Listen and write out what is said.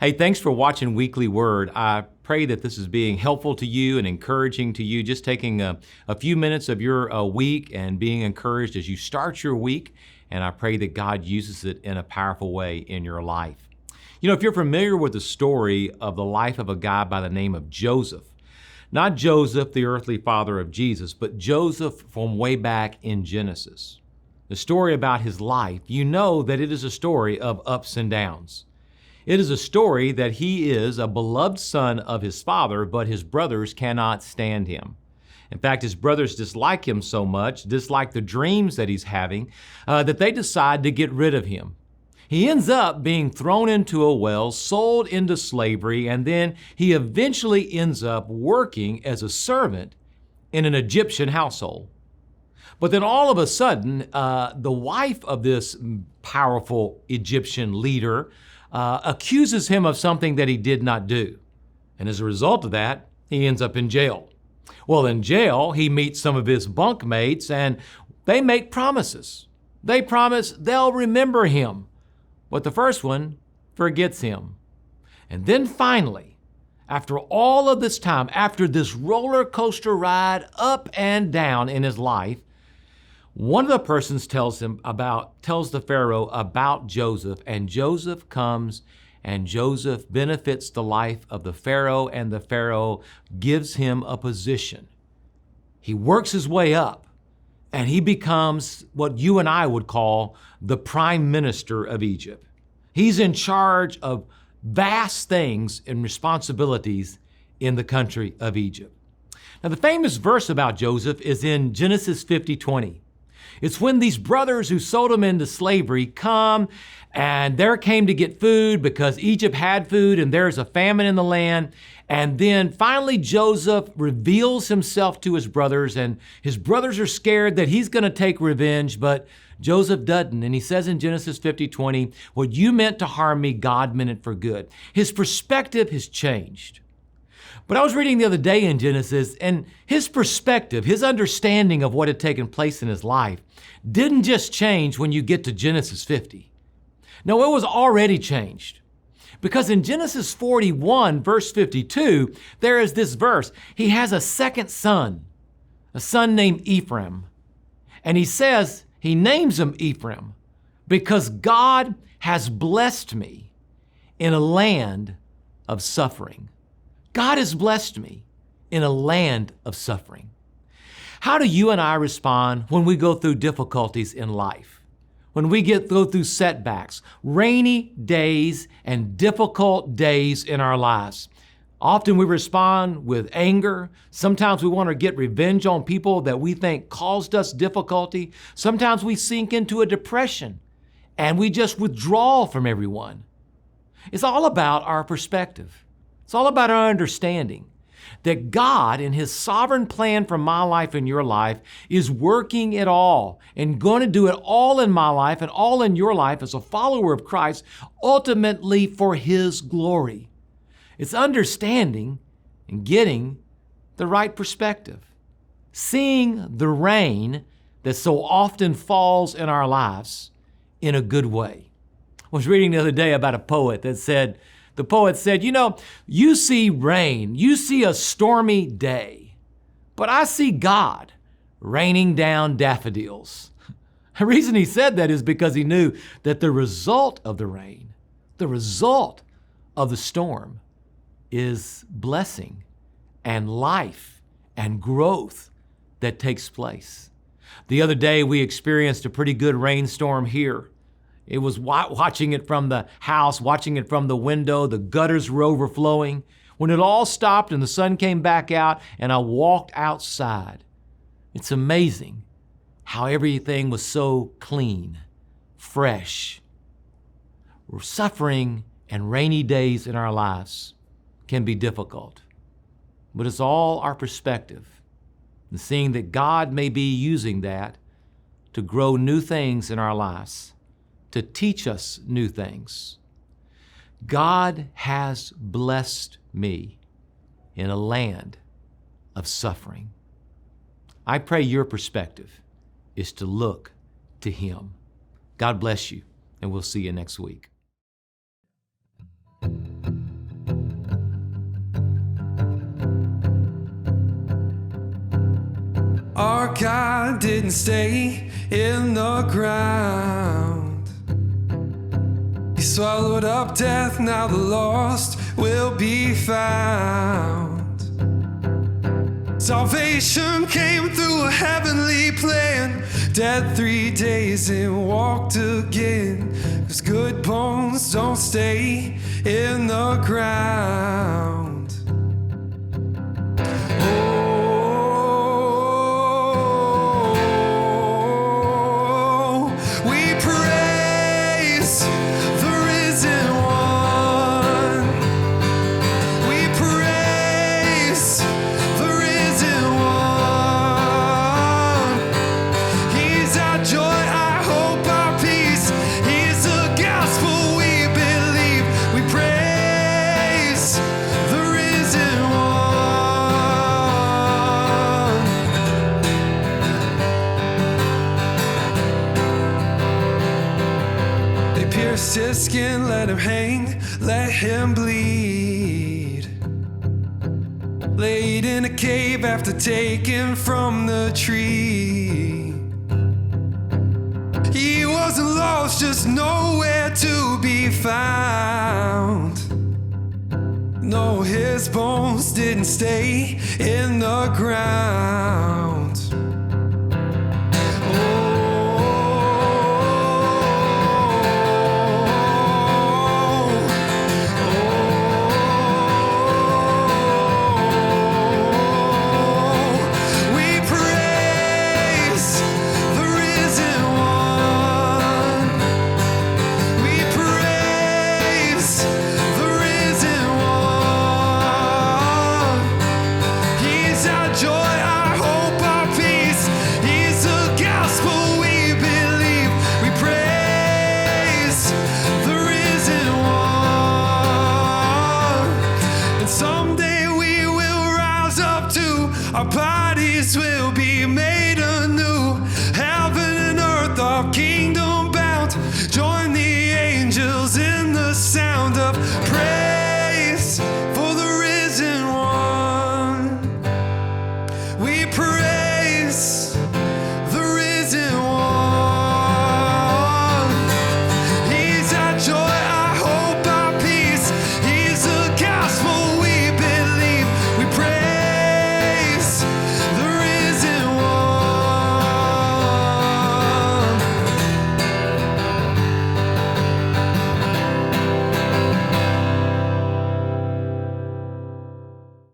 Hey, thanks for watching Weekly Word. I pray that this is being helpful to you and encouraging to you, just taking a few minutes of your week and being encouraged as you start your week. And I pray that God uses it in a powerful way in your life. You know, if you're familiar with the story of the life of a guy by the name of Joseph, not Joseph, the earthly father of Jesus, but Joseph from way back in Genesis, the story about his life, you know that it is a story of ups and downs. It is a story that he is a beloved son of his father, but his brothers cannot stand him. In fact, his brothers dislike him so much, dislike the dreams that he's having, that they decide to get rid of him. He ends up being thrown into a well, sold into slavery, and then he eventually ends up working as a servant in an Egyptian household. But then all of a sudden, the wife of this powerful Egyptian leader accuses him of something that he did not do. And as a result of that, he ends up in jail. Well, in jail, he meets some of his bunkmates and they make promises. They promise they'll remember him, but the first one forgets him. And then finally, after all of this time, after this roller coaster ride up and down in his life, one of the persons tells the Pharaoh about Joseph, and Joseph comes and Joseph benefits the life of the Pharaoh, and the Pharaoh gives him a position. He works his way up and he becomes what you and I would call the prime minister of Egypt. He's in charge of vast things and responsibilities in the country of Egypt. Now, the famous verse about Joseph is in Genesis 50:20. It's when these brothers who sold him into slavery come and they came to get food because Egypt had food and there's a famine in the land. And then finally Joseph reveals himself to his brothers, and his brothers are scared that he's going to take revenge, but Joseph doesn't. And he says in Genesis 50:20, what you meant to harm me, God meant it for good. His perspective has changed. But I was reading the other day in Genesis, and his perspective, his understanding of what had taken place in his life didn't just change when you get to Genesis 50. No, it was already changed. Because in Genesis 41, verse 52, there is this verse. He has a second son, a son named Ephraim. And he says, he names him Ephraim because God has blessed me in a land of suffering. God has blessed me in a land of suffering. How do you and I respond when we go through difficulties in life? When we go through setbacks, rainy days and difficult days in our lives? Often we respond with anger. Sometimes we want to get revenge on people that we think caused us difficulty. Sometimes we sink into a depression and we just withdraw from everyone. It's all about our perspective. It's all about our understanding that God, in His sovereign plan for my life and your life, is working it all and going to do it all in my life and all in your life as a follower of Christ, ultimately for His glory. It's understanding and getting the right perspective, seeing the rain that so often falls in our lives in a good way. I was reading the other day about a poet that said, the poet said, you know, you see rain, you see a stormy day, but I see God raining down daffodils. The reason he said that is because he knew that the result of the rain, the result of the storm is blessing and life and growth that takes place. The other day we experienced a pretty good rainstorm here. It was watching it from the house, watching it from the window. The gutters were overflowing. When it all stopped and the sun came back out and I walked outside, it's amazing how everything was so clean, fresh. We're suffering, and rainy days in our lives can be difficult. But it's all our perspective and seeing that God may be using that to grow new things in our lives, to teach us new things. God has blessed me in a land of suffering. I pray your perspective is to look to Him. God bless you, and we'll see you next week. Our God didn't stay in the ground. He swallowed up death, now the lost will be found. Salvation came through a heavenly plan. Dead 3 days and walked again. 'Cause good bones don't stay in the ground. Pierced his skin, let him hang, let him bleed. Laid in a cave after taken from the tree. He wasn't lost, just nowhere to be found. No, his bones didn't stay in the ground.